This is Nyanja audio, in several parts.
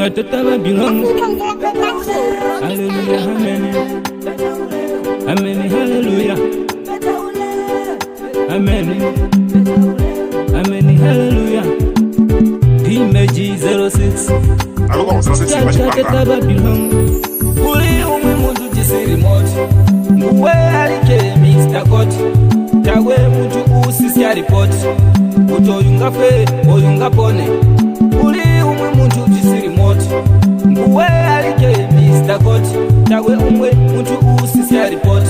Babylon. Hallelujah, amen. Amen, hallelujah. Amen. Amen, hallelujah. Image 06. Babylon. Uli mundu jisiri moto. Muwe alike Mr. God. Tawe mutu usisi report. Utoyunga fe, oyunga pone. Uli mundu jisiri moto. Muwe alike Mr. God. Tawe mutu usisi report.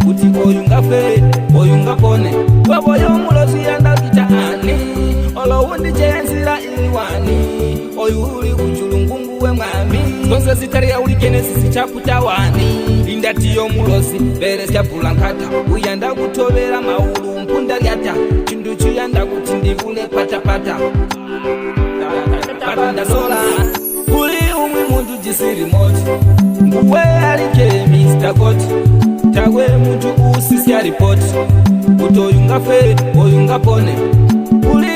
Uti oyunga fe, oyunga pone. Waboyo mulozi yanda kitahani. Olo wundi jenzira iliwani. Oyuli ujulungungu we mwami. Zonse zitari ya ulikene sisi chaputa wani. Indatiyo mulozi, bere siapula nkata. Uyanda kutobera maulu mpunda liata. Chinduchu yanda kutindivule pata pata. Patanda sola. Uli mundu jisiri moto. Mbuwe alike Mr. God. Tawe mutu usisi report. Utoyunga fe, oyunga pone. Uli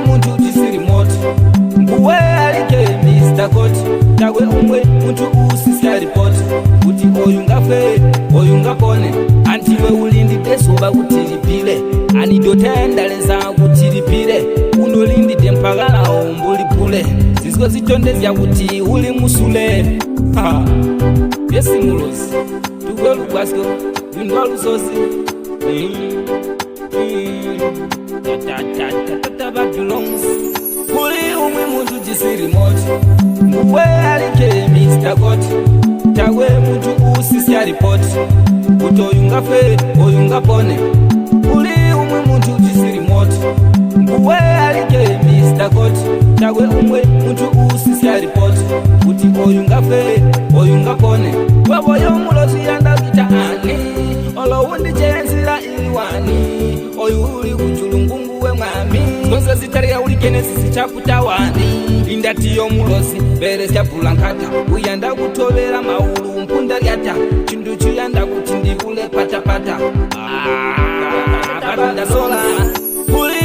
mundu jisiri moto. Mbuwe alike Mr. God. Tawe mutu usisi report. Uti oyunga fe, oyunga pone. Antiwe ulindi tesuba kutiripile. Anidotendaleza kutiripile. Unolindi tempagala ombuli pule. Zizko zitondezya kuti uli musule. Yesi mulozi. Tuwe lukwasko. Windwa lusosi. Babylons. Uli mundu jisiri moto. Mbuwe alike Mr. God. Tawe mutu usisi report. Utoyunga fe, oyunga pone. Uli mundu jisiri moto. Mbuwe alike Mr. God. Tawe mutu usisi report. Uti oyunga fe, oyunga pone. Waboyo mulozi yanda kitahani. Olo wundi jenzira iliwani. Oyuli ujulungungu we mwami. Zonse zitari ya ulikene sisi chaputa wani. Indatiyo mulozi, bere siapula nkata. Uyanda kutobera maulu mpunda liata. Chinduchu yanda kutindivule pata pata. Patanda sola. Uli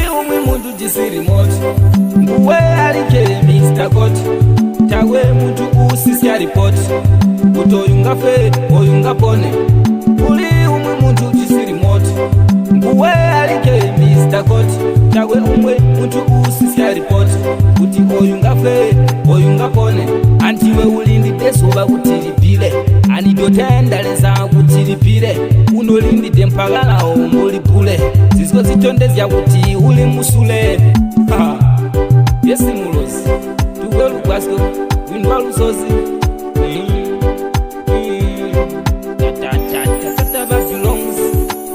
mundu jisiri moto. Mbuwe alike Mr. God. Tawe mutu usisi report. Utoyunga fe, oyunga pone. Uli mundu jisiri moto. Mbuwe alike Mr. God. Tawe mutu usisi report. Uti oyunga fe, oyunga pone. Antiwe ulindi tesuba kutiripile. Anidotendaleza kutiripile. Unolindi tempagala ombuli pule. Zizko zitondezya kuti uli musule. Yesi mulozi. Tuwe lukwasko. Windwa lusosi. Babylons.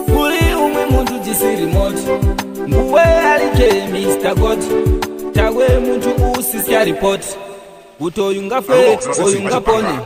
Uli mundu jisiri moto. Mbuwe alike Mr. God. Tawe mutu usisi report. Utoyunga fe, oyunga pone.